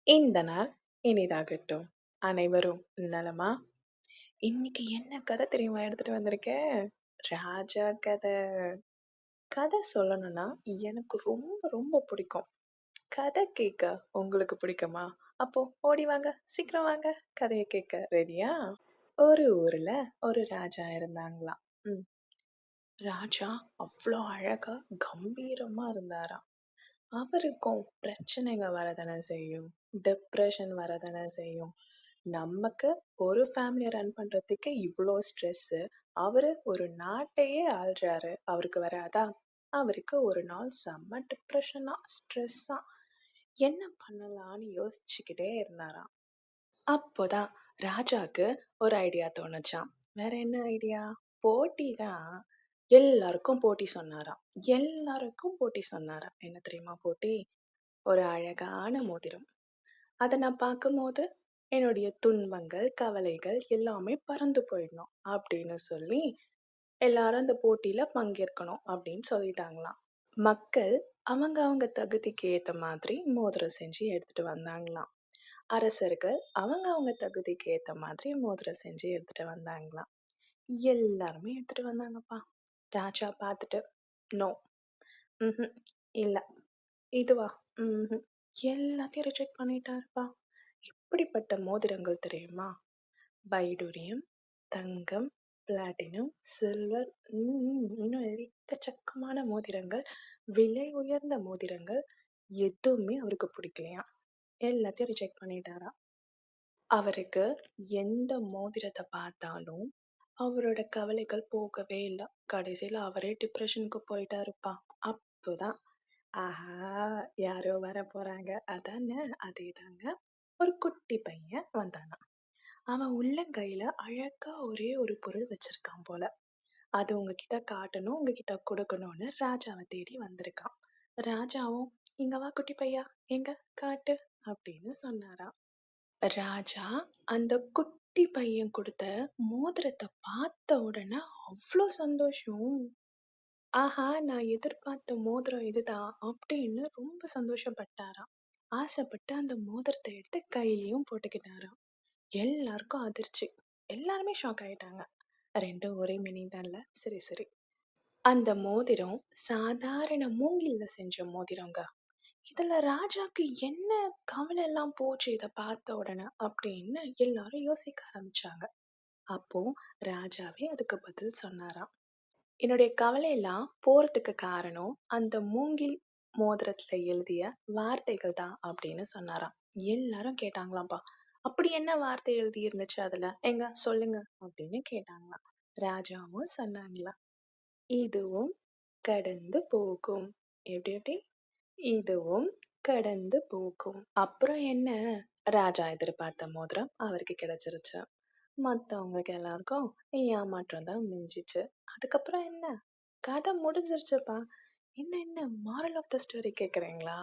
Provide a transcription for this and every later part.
இந்த நாள் இனிதாகட்டும். அனைவரும் நலமா? இன்னைக்கு என்ன கதை தெரியுமா எடுத்துட்டு வந்திருக்கேன்? ராஜா கதை. கதை சொல்லணும்னா எனக்கு ரொம்ப ரொம்ப பிடிக்கும். கதை கேட்க உங்களுக்கு பிடிக்குமா? அப்போ ஓடி வாங்க, சீக்கிரம் வாங்க, கதைய கேட்க. ரெடியா? ஒரு ஊர்ல ஒரு ராஜா இருந்தாங்களாம். ம். ராஜா அவ்ளோ அழகா கம்பீரமா இருந்தாராம். அவருக்கும் பிரச்சனைங்க வரதானே செய்யும். டிப்ரஷன் வரதானே செய்யும். நமக்கு ஒரு ஃபேமிலிய ரன் பண்றதுக்கு இவ்ளோ ஸ்ட்ரெஸ்ஸு. அவரு ஒரு நாட்டையே ஆள்றாரு. அவருக்கு வராதா? அவருக்கு ஒரு நாள் செம்ம டிப்ரஷனா, ஸ்ட்ரெஸ்ஸா. என்ன பண்ணலான்னு யோசிச்சுக்கிட்டே இருந்தாராம். அப்போதான் ராஜாக்கு ஒரு ஐடியா தோணுச்சாம். வேற என்ன ஐடியா? போட்டி தான். எல்லாருக்கும் போட்டி சொன்னாராம். எல்லாருக்கும் போட்டி சொன்னாராம். என்ன தெரியுமா போட்டி? ஒரு அழகான மோதிரம். அத நான் பார்க்கும்போது, என்னுடைய துன்பங்கள், கவலைகள் எல்லாமே பறந்து போயிடணும் அப்படின்னு சொல்லி, எல்லாரும் அந்த போட்டியில பங்கேற்கணும் அப்படின்னு சொல்லிட்டாங்களாம். மக்கள் அவங்க அவங்க தகுதிக்கு ஏத்த மாதிரி மோதிரம் செஞ்சு எடுத்துட்டு வந்தாங்களாம். அரசர்கள் அவங்க அவங்க தகுதிக்கு ஏத்த மாதிரி மோதிரம் செஞ்சு எடுத்துட்டு வந்தாங்களாம். எல்லாருமே எடுத்துட்டு வந்தாங்கப்பா. ராஜா பார்த்துட்டு, நோ, ம்ஹ்ம், இல்ல, இதுவா, ம்ஹ்ம், எல்லாத்தையும் ரிஜெக்ட் பண்ணிட்டாருப்பா. எப்படிப்பட்ட மோதிரங்கள் தெரியுமா? வைடூரியம், தங்கம், பிளாட்டினம், சில்வர், இன்னும் எக்கச்சக்கமான மோதிரங்கள், விலை உயர்ந்த மோதிரங்கள். எதுவுமே அவருக்கு பிடிக்கலையாம். எல்லாத்தையும் ரிஜெக்ட் பண்ணிட்டாராம். அவருக்கு எந்த மோதிரத்த பார்த்தாலும் அவரோட கவலைகள் போகவே இல்ல. கடைசியில அவரே டிப்ரஷனுக்கு போயிட்டாருப்பா. அப்போதான், ஆஹா! யாரோ வரப்போறாங்க. அதானே? அதேதாங்க. ஒரு குட்டி பையன் வந்தானாம். அவன் உள்ளங்கையில அழகா ஒரே ஒரு பொருள் வச்சிருக்கான் போல. அது உங்ககிட்ட காட்டணும், உங்ககிட்ட கொடுக்கணும்னு ராஜாவ தேடி வந்திருக்கான். ராஜாவும், "இங்க வா குட்டி பையா, எங்க காட்டு" அப்படின்னு சொன்னாராம். ராஜா அந்த குட்டி பையன் கொடுத்த மோதிரத்த பார்த்த உடனே அவ்ளோ சந்தோஷம். ஆஹா! நான் எதிர்பார்த்த மோதிரம் இதுதான் அப்படின்னு ரொம்ப சந்தோஷப்பட்டாராம். ஆசைப்பட்டு அந்த மோதிரத்த எடுத்து கையிலயும் போட்டுக்கிட்டாராம். எல்லாருக்கும் அதிர்ச்சி. எல்லாருமே ஷாக் ஆயிட்டாங்க. 2ம் ஒரே மீனிங் தான்ல. சரி, சரி. அந்த மோதிரம் சாதாரண மூங்கில்ல செஞ்ச மோதிரங்க. இதுல ராஜாக்கு என்ன கவலை எல்லாம் போச்சு இத பார்த்த உடனே அப்படின்னு எல்லாரும் யோசிக்க ஆரம்பிச்சாங்க. அப்போ ராஜாவே அதுக்கு பதில் சொன்னாராம். என்னுடைய கவலையெல்லாம் போறதுக்கு காரணம் அந்த மூங்கில் மோதிரத்துல எழுதிய வார்த்தைகள் தான் அப்படின்னு சொன்னாராம். எல்லாரும் கேட்டாங்களாம்பா. அப்படி என்ன வார்த்தை எழுதி இருந்துச்சு அதுல? எங்க சொல்லுங்க அப்படின்னு கேட்டாங்களாம். ராஜாவும் சொன்னாங்களாம். இதுவும் கடந்து போகும். எப்படி எப்படி? இதுவும் கடந்து போகும். அப்புறம் என்ன? ராஜா எதிர்பார்த்த மோதிரம் அவருக்கு கிடைச்சிருச்சு. மத்தவங்களுக்கு எல்லாருக்கும் ஏமாற்றம் தான் மிஞ்சிச்சு. அதுக்கப்புறம் என்ன? கதை முடிஞ்சிருச்சுப்பா. என்ன மாரல் ஆஃப் த ஸ்டோரி கேக்குறீங்களா?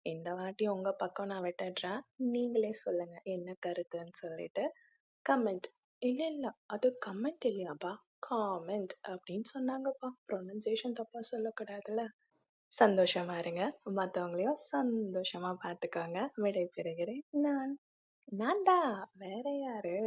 இந்த வாட்டி உங்க பக்கம் நான் விட்டுடுறேன். நீங்களே சொல்லுங்க என்ன கருத்துன்னு சொல்லிட்டு கமெண்ட். இல்ல இல்ல, அது கமெண்ட் இல்லையாப்பா, காமெண்ட் அப்படின்னு சொன்னாங்கப்பா. ப்ரொனன்சியேஷன் தப்பா சொல்லக்கூடாதுல்ல. சந்தோஷமா இருங்க. மத்தவங்களையும் சந்தோஷமா பார்த்துக்கோங்க. விடை பெறுகிறேன் நான். நான் தான். வேற யாரு?